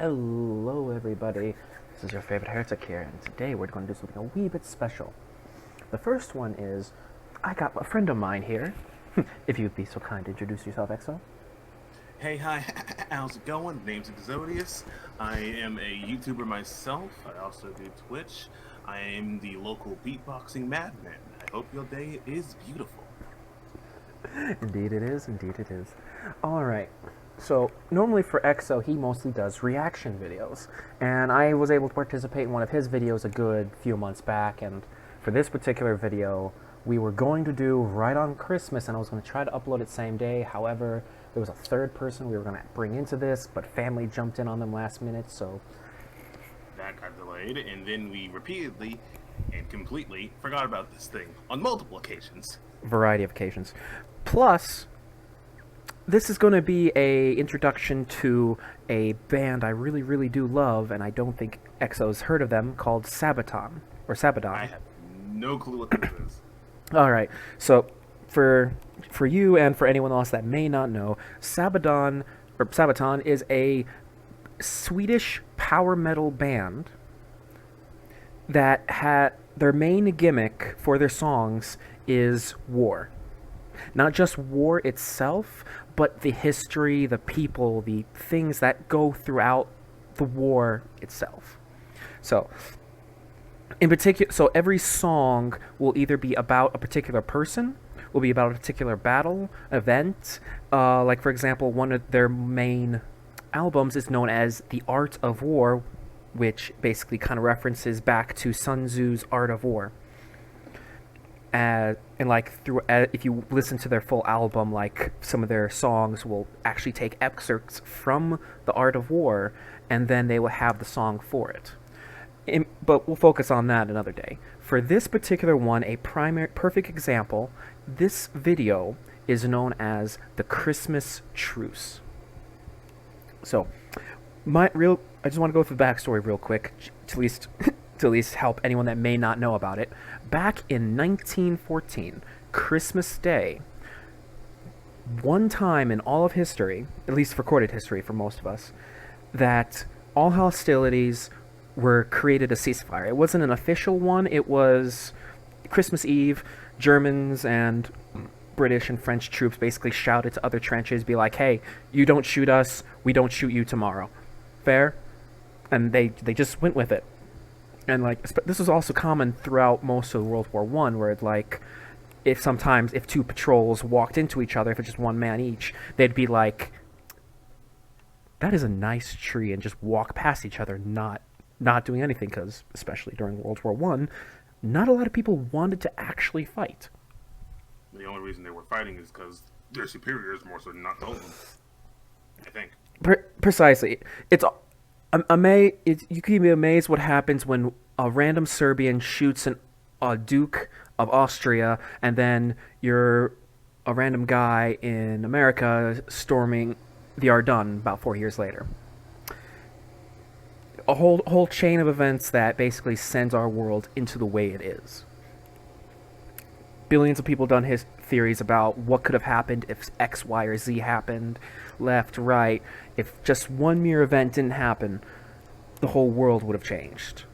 Hello everybody, this is your favorite heretic here, and today we're going to do something a wee bit special. The first one is, I got a friend of mine here. If you'd be so kind to introduce yourself, EXO. Hey, hi, how's it going? Name's Exodius. I am a YouTuber myself. I also do Twitch. I am the local beatboxing madman. I hope your day is beautiful. Indeed it is, indeed it is. Alright, so normally for EXO he mostly does reaction videos, and I was able to participate in one of his videos a good few months back, and for this particular video we were going to do right on Christmas, and I was going to try to upload it same day. However, there was a third person we were going to bring into this, but family jumped in on them last minute, so That got delayed, and then we repeatedly and completely forgot about this thing on multiple occasions. variety of occasions. Plus, this is going to be a introduction to a band I really do love, and I don't think EXO's heard of them, called Sabaton or I Sabaton. have no clue what this is. All right, so for you and for anyone else that may not know, Sabaton is a Swedish power metal band that had their main gimmick for their songs is war. Not just war itself, but the history, the people, the things that go throughout the war itself. So, in particular, so every song will either be about a particular person, will be about a particular battle, event. Like, for example, one of their main albums is known as The Art of War, which basically kind of references back to Sun Tzu's Art of War. And like if you listen to their full album, like some of their songs will actually take excerpts from The Art of War, and then they will have the song for it. But we'll focus on that another day. For this particular one, a primary perfect example, this video is known as the Christmas Truce. So, I just want to go through the backstory real quick, to at least help anyone that may not know about it. Back in 1914, Christmas Day, one time in all of history, at least recorded history for most of us, that all hostilities were created a ceasefire. It wasn't an official one. It was Christmas Eve. Germans and British and French troops basically shouted to other trenches, be like, hey, you don't shoot us, we don't shoot you tomorrow. Fair? And they just went with it. And like this was also common throughout most of World War One, where it, like if two patrols walked into each other, if it's just one man each, they'd be like, that is a nice tree, and just walk past each other, not doing anything, because especially during World War One, not a lot of people wanted to actually fight. The only reason they were fighting is because their superiors more so not told them. I think. Precisely. You can be amazed what happens when a random Serbian shoots a Duke of Austria, and then you're a random guy in America storming the Ardennes about 4 years later. A whole chain of events that basically sends our world into the way it is. Billions of people done his theories about what could have happened if X, Y, or Z happened, left, right. If just one mere event didn't happen, the whole world would have changed.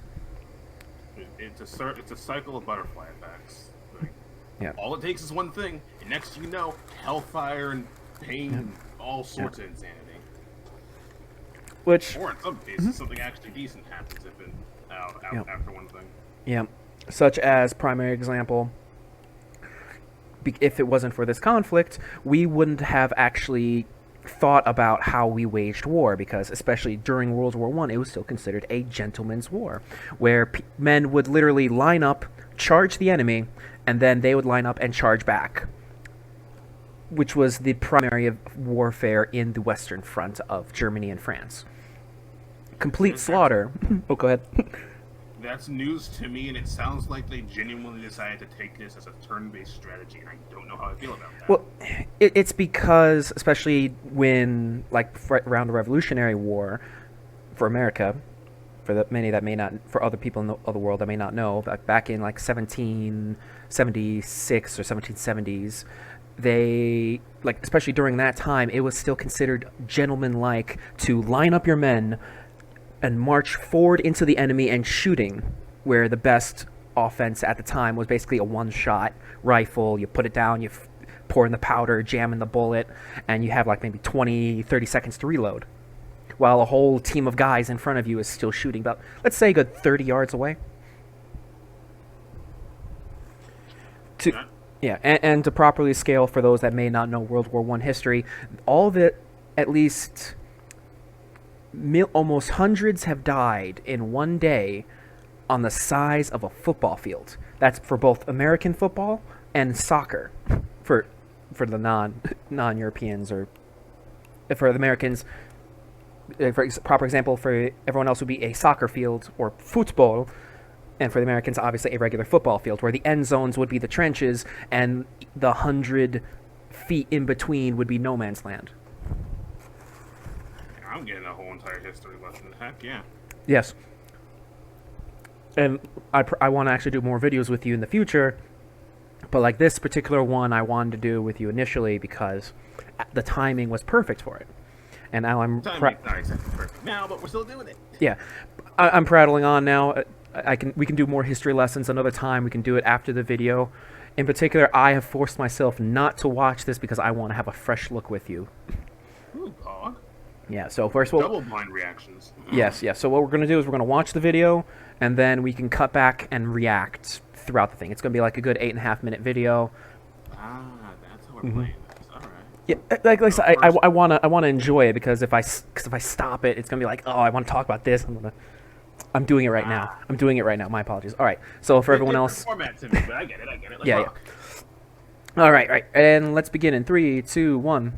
It's a cycle of butterfly effects. Like, Yeah. all it takes is one thing, and next thing you know, hellfire and pain and all sorts of insanity. Which, Or in some cases, something actually decent happens after one thing. yeah, such as primary example, if it wasn't for this conflict, we wouldn't have actually thought about how we waged war, because especially during World War One, it was still considered a gentleman's war, where men would literally line up, charge the enemy, and then they would line up and charge back, which was the primary of warfare in the Western Front of Germany and France. Complete slaughter. Oh, go ahead. That's news to me, and it sounds like they genuinely decided to take this as a turn-based strategy, and I don't know how I feel about that. Well, it's because, especially when, like, around the Revolutionary War, for America, for other people in the other world that may not know, back in like 1776 or 1770s, they, like, especially during that time, it was still considered gentlemanlike to line up your men, and march forward into the enemy and shooting, where the best offense at the time was basically a one-shot rifle. You put it down, you pour in the powder, jam in the bullet, and you have like maybe 20, 30 seconds to reload, while a whole team of guys in front of you is still shooting about, let's say, a good 30 yards away. And to properly scale, for those that may not know World War I history, all of it, at least almost hundreds have died in one day on the size of a football field. That's for both American football and soccer, for the non-Europeans, or for the Americans. For proper example, for everyone else would be a soccer field or football, and for the Americans, obviously a regular football field, where the end zones would be the trenches, and the 100 feet in between would be no man's land. I'm getting a whole entire history lesson. Heck yeah. Yes. And I want to actually do more videos with you in the future, but like this particular one I wanted to do with you initially because the timing was perfect for it. And now I'm... Timing's not exactly perfect now, but we're still doing it. Yeah. I'm prattling on now. We can do more history lessons another time. We can do it after the video. In particular, I have forced myself not to watch this because I want to have a fresh look with you. Ooh, God. Yeah, so first of all... Double blind reactions. Yes. So what we're going to do is we're going to watch the video, and then we can cut back and react throughout the thing. It's going to be like a good 8.5-minute video. Ah, that's how we're playing this. All right. Yeah, like I said, I want to enjoy it, because if I stop it, it's going to be like, oh, I want to talk about this. I'm doing it right now. My apologies. All right. So for everyone else, format to me, but I get it. Let's rock. All right. And let's begin in 3, 2, 1.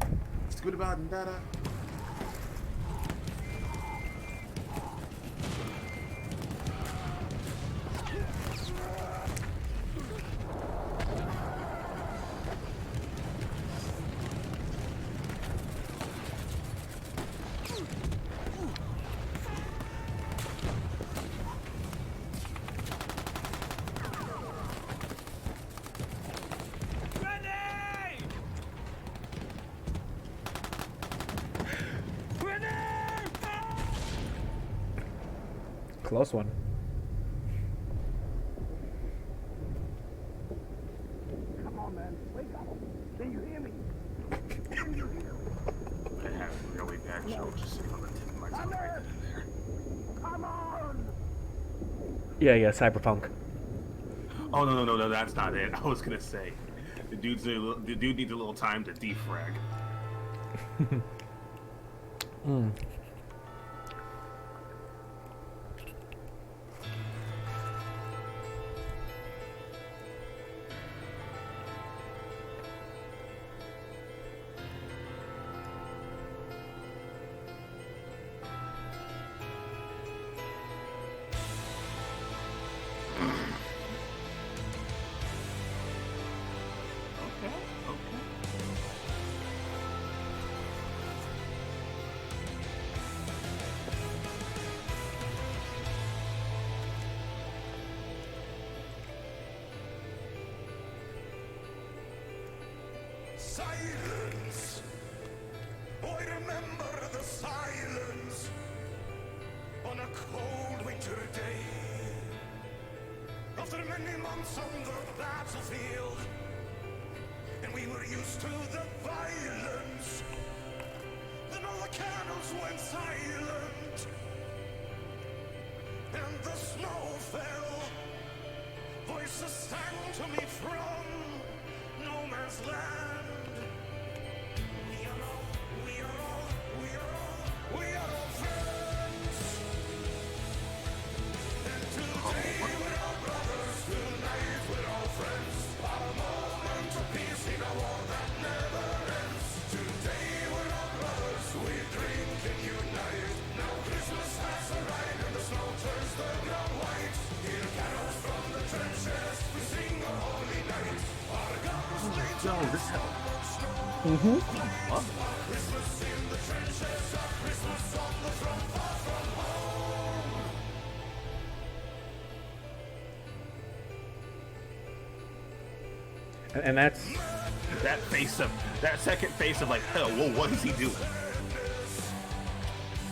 Close one. Come on, man. Wake up. Can you hear me? I have really bad jokes just sitting on the tip of my tongue right in there. Come on. Yeah, Cyberpunk. Oh, no, that's not it. I was going to say, the dude needs a little time to defrag. Silence! I remember the silence on a cold winter day. After many months on the battlefield, and we were used to the violence, then all the candles went silent, and the snow fell. Voices sang to me from no man's land. Yo, this hell. And that's That second face of like, hell, well, what is he doing?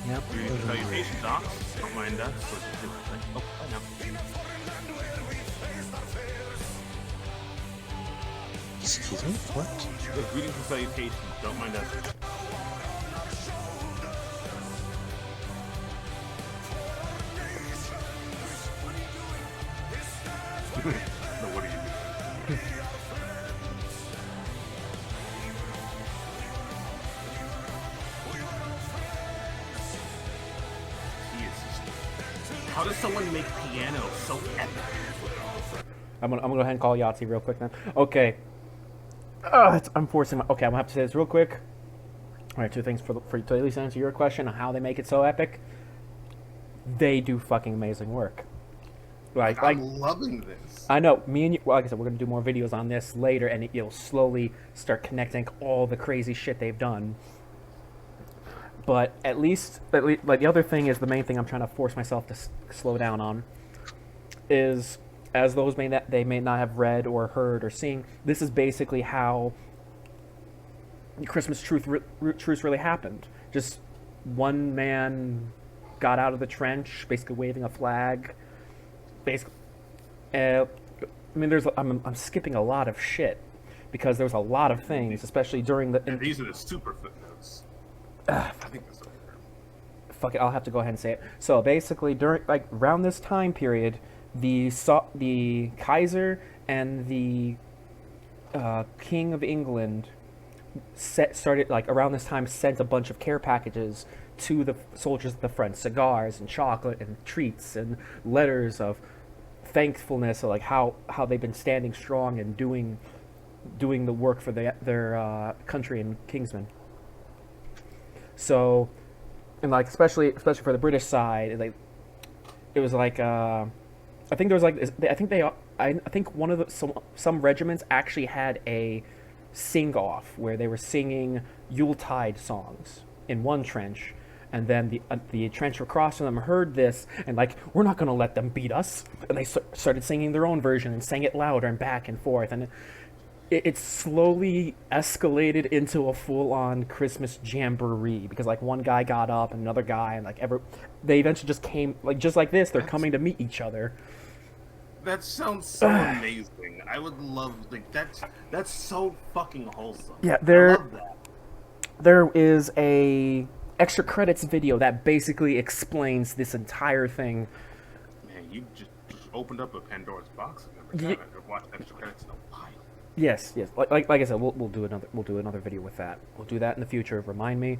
Yep. Greetings and salutations, Docs. Don't mind us. Let's just do it. Oh, I know. Excuse me? What? Greetings and salutations. Don't mind us. No, what are you doing? How does someone make piano so epic? I'm gonna go ahead and call Yahtzee real quick then. Okay. I'm forcing my. Okay, I'm gonna have to say this real quick. All right, two things to at least answer your question on how they make it so epic. They do fucking amazing work. Like I'm loving this. I know, me and you. Well, like I said, we're gonna do more videos on this later, and you'll slowly start connecting all the crazy shit they've done. But at least, like the other thing is the main thing I'm trying to force myself to slow down on is, as those they may not have read or heard or seen. This is basically how Christmas truce really happened. Just one man got out of the trench, basically waving a flag. Basically, I mean, I'm skipping a lot of shit because there was a lot of things, especially during the. And these are the super footnotes. I think that's the right term. Fuck it, I'll have to go ahead and say it. So basically, during around this time period, the Kaiser and the King of England started around this time sent a bunch of care packages to the soldiers at the front, cigars and chocolate and treats and letters of thankfulness of how they've been standing strong and doing the work for their country and kingsmen. So, and especially for the British side, it was I think there was I think one of some regiments actually had a sing-off where they were singing Yuletide songs in one trench, and then the trench across from them heard this and we're not going to let them beat us, and they started singing their own version and sang it louder and back and forth, and it slowly escalated into a full-on Christmas jamboree because one guy got up and another guy and they eventually just came just like this. They're coming to meet each other. That sounds so amazing. I would love that's so fucking wholesome. Yeah, I love that. There is a extra credits video that basically explains this entire thing. Man, you just opened up a Pandora's box. I've never watched extra credits in a while. Yes. Like I said, we'll do another video with that. We'll do that in the future. Remind me.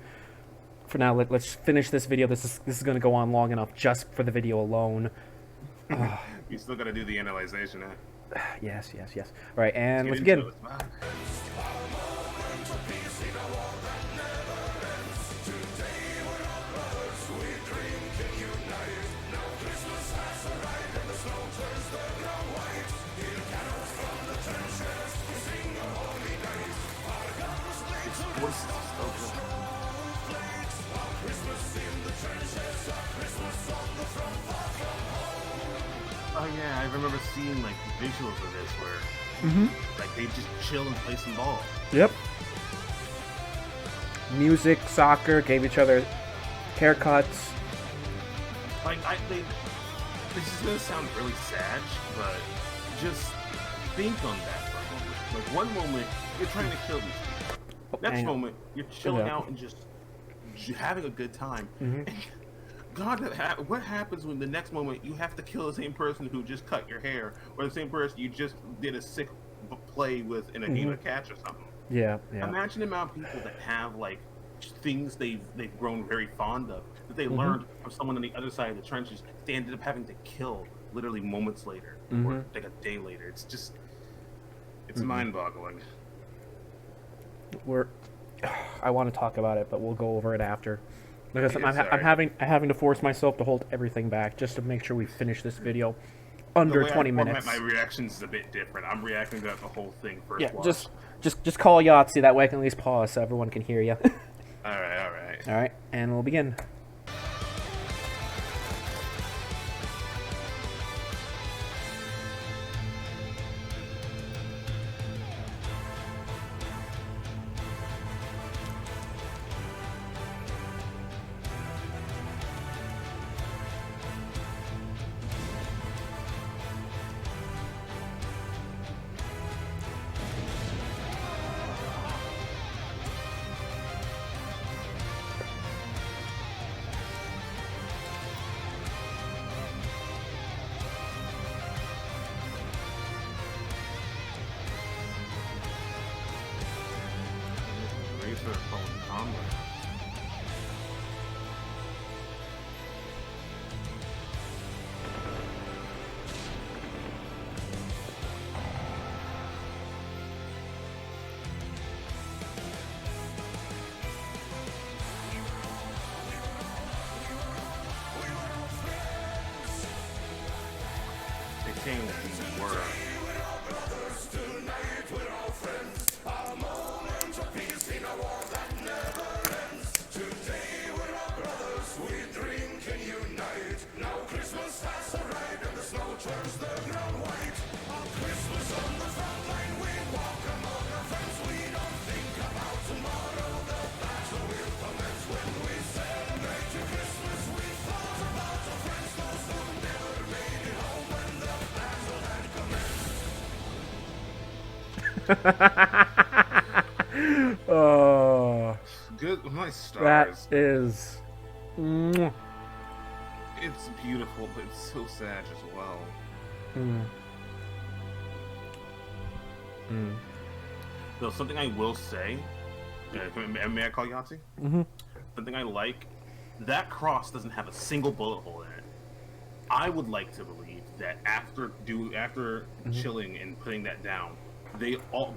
For now, let's finish this video. This is going to go on long enough just for the video alone. You still got to do the analyzation, huh? Yes. All right, and let's get begin. into it. Oh yeah, I remember seeing visuals of this where they just chill and play some ball. Yep. Music, soccer, gave each other haircuts. This is gonna sound really sad, but just think on that for a moment. One moment you're trying to kill these people. Next moment you're chilling out and just having a good time. And God, what happens when the next moment you have to kill the same person who just cut your hair, or the same person you just did a sick play with in a game of catch or something? Yeah. Imagine the amount of people that have things they've grown very fond of that they learned from someone on the other side of the trenches. They ended up having to kill literally moments later or a day later. It's just mind-boggling. I want to talk about it, but we'll go over it after. Because Yeah, I'm having to force myself to hold everything back just to make sure we finish this video under 20 minutes. My reactions is a bit different. I'm reacting to the whole thing first. Yeah, watch. just call Yahtzee, that way I can at least pause so everyone can hear you. All right. All right, and we'll begin. became what we were. Oh, Good, my that stars. is. Mwah. It's beautiful, but it's so sad as well. Mm. Though something I will say, may I call Yahtzee? Mm-hmm. Something I like, that cross doesn't have a single bullet hole in it. I would like to believe that after chilling and putting that down,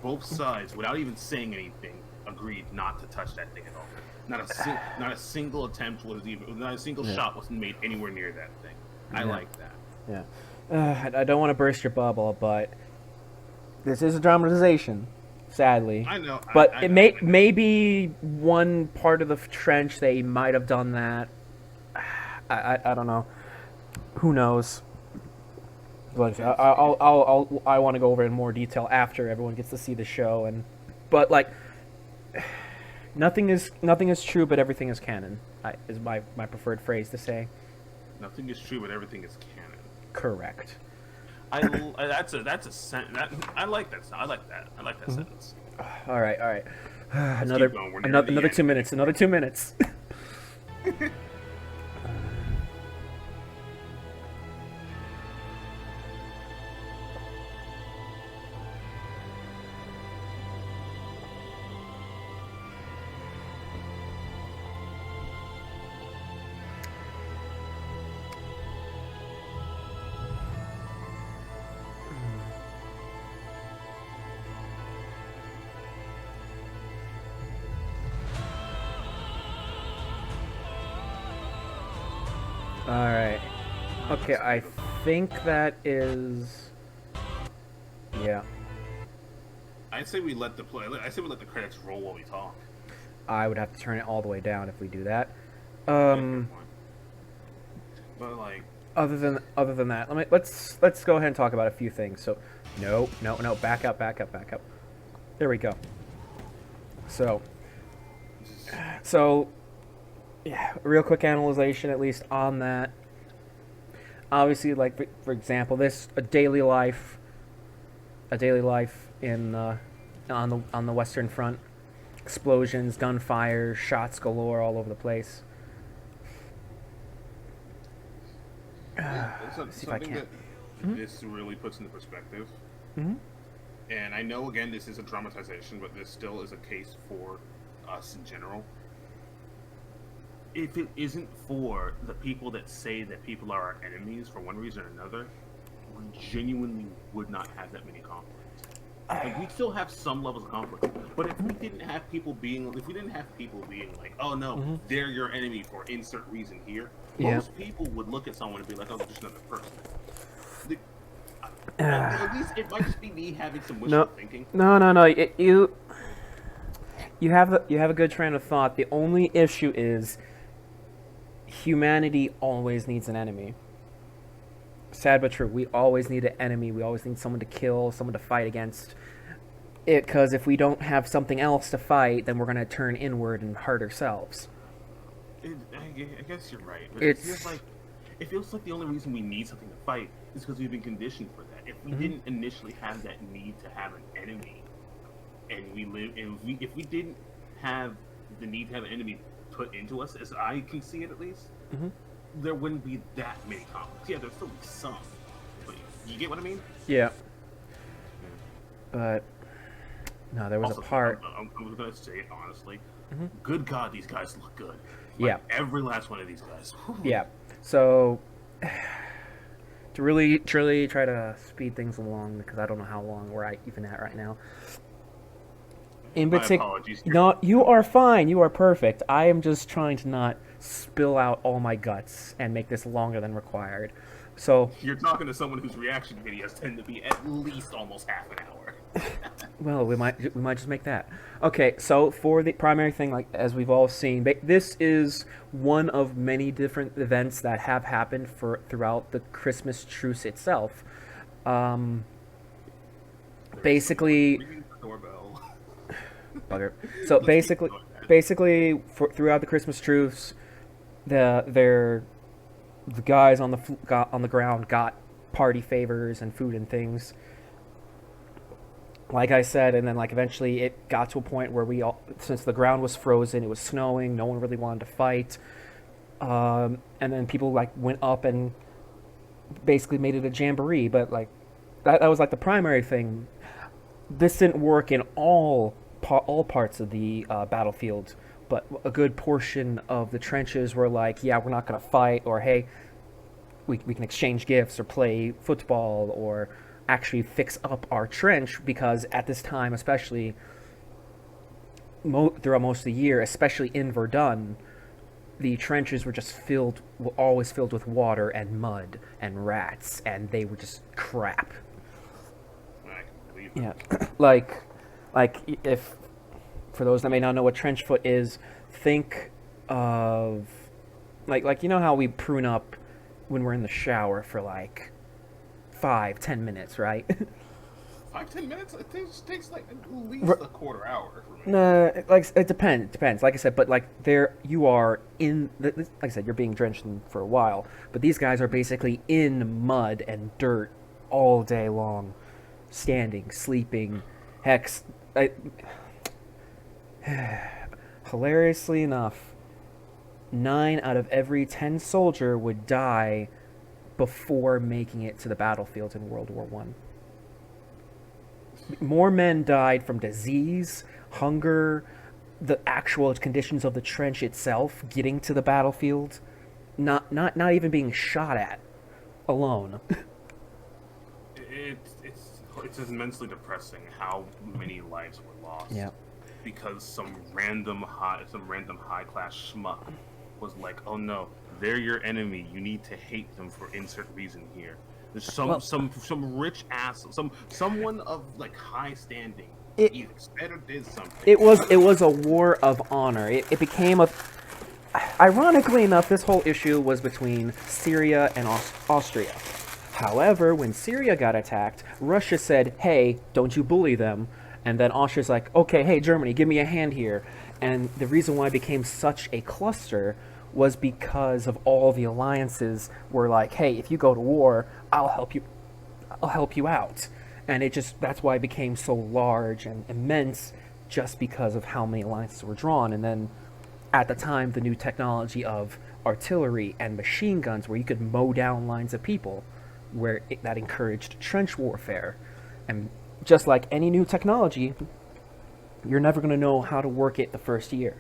both sides, without even saying anything, agreed not to touch that thing at all. Not a single attempt was even, not a single shot was made anywhere near that thing. I like that. Yeah. I don't want to burst your bubble, but this is a dramatization, sadly. I know. But I it know. maybe one part of the trench they might have done that. I don't know. Who knows? But I want to go over in more detail after everyone gets to see the show, but like nothing is true, but everything is canon. Is my preferred phrase to say. Nothing is true, but everything is canon. Correct. That's a sentence. I like that. I like that sentence. All right. Let's keep going. We're near the Another end. 2 minutes. Another 2 minutes. All right. Okay, I think that is. Yeah, I say we let the credits roll while we talk. I would have to turn it all the way down if we do that. But like, Other than that, let's go ahead and talk about a few things. So, no, back up. There we go. So, yeah, real quick analyzation at least on that. Obviously, like for example, a daily life in on the Western Front, explosions, gunfire, shots galore all over the place. See if I something can. that this really puts into perspective. Mm-hmm. And I know, again, this is a dramatization, but this still is a case for us in general. If it isn't for the people that say that people are our enemies for one reason or another, we genuinely would not have that many conflicts. Like, we still have some levels of conflict, but if we didn't have people being like, oh no, they're your enemy for insert reason here, most people would look at someone and be like, oh, they're just another person. At least it might just be me having some wishful thinking. No. You have a good train of thought. The only issue is humanity always needs an enemy. Sad but true. We always need an enemy. We always need someone to kill, someone to fight against. Because if we don't have something else to fight, then we're going to turn inward and hurt ourselves. I guess you're right. But it feels like the only reason we need something to fight is because we've been conditioned for that. If we didn't initially have that need to have an enemy, and if we didn't have the need to have an enemy put into us, as I can see it at least, there wouldn't be that many conflicts. Yeah, there'd still be some, but you get what I mean? Yeah. But no, there was Also, a part. I'm gonna say it honestly. Good God, these guys look good. Yeah. Every last one of these guys. Yeah. So to really try to speed things along, because I don't know how long we're even at right now. In My particular, apologies. no, you are fine. You are perfect. I am just trying to not spill out all my guts and make this longer than required. So, You're talking to someone whose reaction videos tend to be at least almost half an hour. well, we might just make that. Okay, so for the primary thing, like as we've all seen, this is one of many different events that have happened throughout the Christmas truce itself. Um, basically, Ringing the doorbell. bugger. So Let's keep basically, going, man. basically, throughout the Christmas truce, the guys on on the ground got party favors and food and things. Like I said, and then like eventually it got to a point where we all, since the ground was frozen, it was snowing, no one really wanted to fight, and then people like went up and basically made it a jamboree. But like that was like the primary thing. This didn't work in all parts of the battlefield, but a good portion of the trenches were like, yeah, we're not gonna fight, or hey, we can exchange gifts or play football or actually fix up our trench, because at this time, especially throughout most of the year, especially in Verdun, the trenches were just always filled with water and mud and rats, and they were just crap. I can believe Yeah, it. like if for those that may not know what trench foot is, think of like you know how we prune up when we're in the shower for like 5-10 minutes, right? 5-10 minutes? It takes like at least R- a quarter hour for me. No, like it depends. Like I said, but like there you are like I said, you're being drenched for a while, but these guys are basically in mud and dirt all day long, standing, sleeping. Heck, hilariously enough, 9 out of every 10 soldier would die before making it to the battlefield in World War One. More men died from disease, hunger, the actual conditions of the trench itself, getting to the battlefield, not even being shot at alone. It's immensely depressing how many lives were lost. Yeah. Because some random high class schmuck was like, oh no, they're your enemy. You need to hate them for insert reason here. There's some rich ass, someone of like high standing either said or did something. It was a war of honor. It became a. Ironically enough, this whole issue was between Syria and Austria. However, when Syria got attacked, Russia said, "Hey, don't you bully them." And then Austria's like, "Okay, hey Germany, give me a hand here." And the reason why it became such a cluster was because of all the alliances were like, "Hey, if you go to war, I'll help you out." And that's why it became so large and immense, just because of how many alliances were drawn. And then at the time, the new technology of artillery and machine guns, where you could mow down lines of people, that encouraged trench warfare. And just like any new technology, you're never going to know how to work it the first year.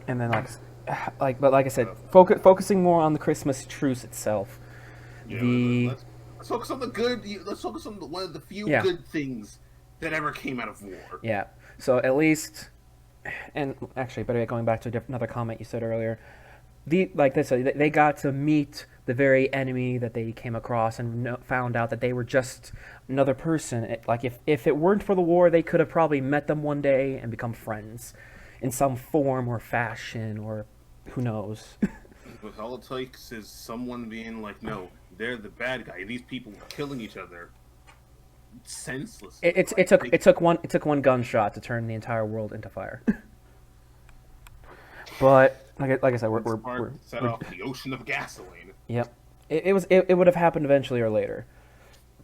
And then but like I said, focusing more on the Christmas truce itself. Yeah, let's focus on the good. Let's focus on one of the few good things that ever came out of war. Yeah. So at least, and actually, better yet, going back to another comment you said earlier, like they said, they got to meet the very enemy that they came across and found out that they were just another person. Like if it weren't for the war, they could have probably met them one day and become friends in some form or fashion, or who knows. But all it takes is someone being like, no, they're the bad guy. These people killing each other senseless. It took one gunshot to turn the entire world into fire. But like I said, we're set off the ocean of gasoline. Yep. It would have happened eventually or later.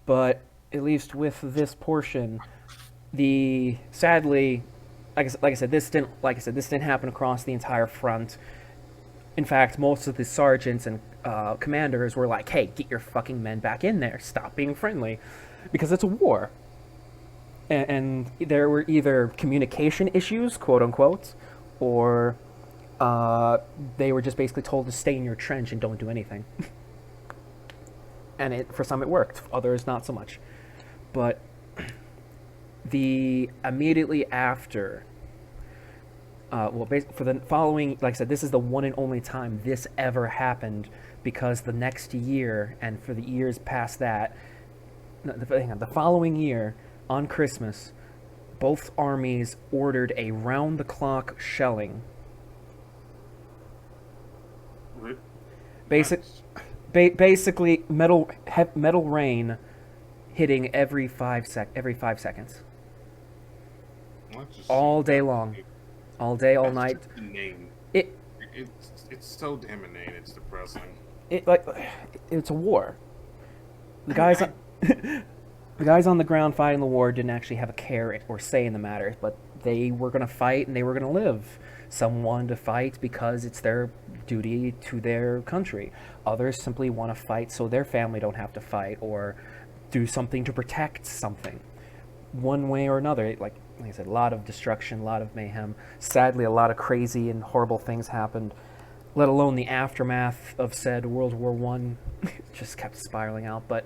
But at least with this portion, sadly, like I said, this didn't happen across the entire front. In fact, most of the sergeants and commanders were like, "Hey, get your fucking men back in there. Stop being friendly," because it's a war. And there were either communication issues, quote unquote, or they were just basically told to stay in your trench and don't do anything. And for some it worked, others not so much. But the immediately after, for the following, like I said, this is the one and only time this ever happened, because the next year and for the years past that, no, hang on, the following year on Christmas, both armies ordered a round-the-clock shelling. Basic, basically metal rain hitting every 5 seconds, all day long, all day, all night. Just the name. It It's so damn inane. It's depressing. it's a war. The guys, the guys on the ground fighting the war didn't actually have a care or say in the matter, but they were going to fight and they were going to live. Some wanted to fight because it's their duty to their country. Others simply want to fight so their family don't have to fight, or do something to protect something. One way or another, like I said, a lot of destruction, a lot of mayhem. Sadly, a lot of crazy and horrible things happened, let alone the aftermath of said World War One. Just kept spiraling out. But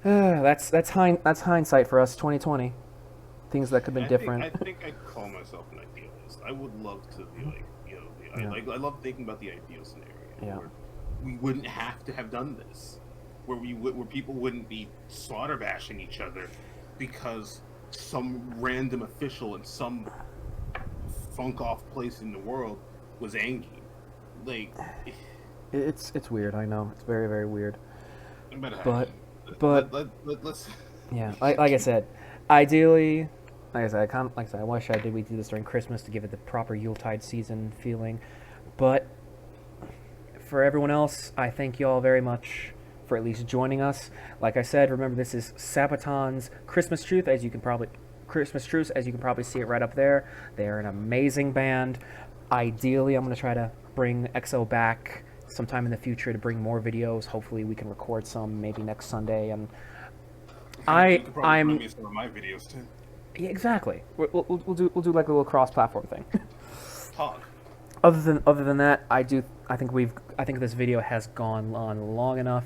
that's hindsight for us, 2020. Things that could have been different. I think I'd call myself an idealist. I would love to be like, I love thinking about the ideal scenario where we wouldn't have to have done this, where where people wouldn't be slaughter bashing each other because some random official in some funk off place in the world was angry. Like, it's weird. I know, it's very, very weird. But let's yeah, like I said, ideally, like I said, I wish we did this during Christmas to give it the proper Yuletide season feeling. But for everyone else, I thank you all very much for at least joining us. Like I said, remember, this is Sabaton's Christmas Truce, as you can probably see it right up there. They are an amazing band. Ideally, I'm going to try to bring EXO back sometime in the future to bring more videos. Hopefully we can record some maybe next Sunday. And I'm some of my videos too. Yeah, exactly. We'll do like a little cross-platform thing. Talk. Other than that, I think this video has gone on long enough.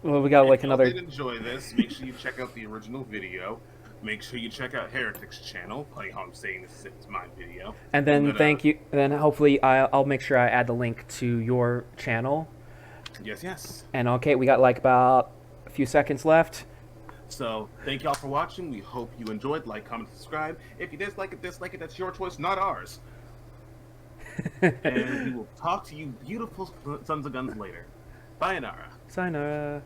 Well, we got like another. If you did enjoy this, make sure you check out the original video. Make sure you check out Heretic's channel. Funny how I'm saying this as if it's my video. And then thank you. Then hopefully I'll make sure I add the link to your channel. Yes. And okay, we got like about a few seconds left. So, thank y'all for watching. We hope you enjoyed. Like, comment, subscribe. If you dislike it, that's your choice, not ours. And we will talk to you beautiful sons of guns later. Bye, Nara. Sayonara.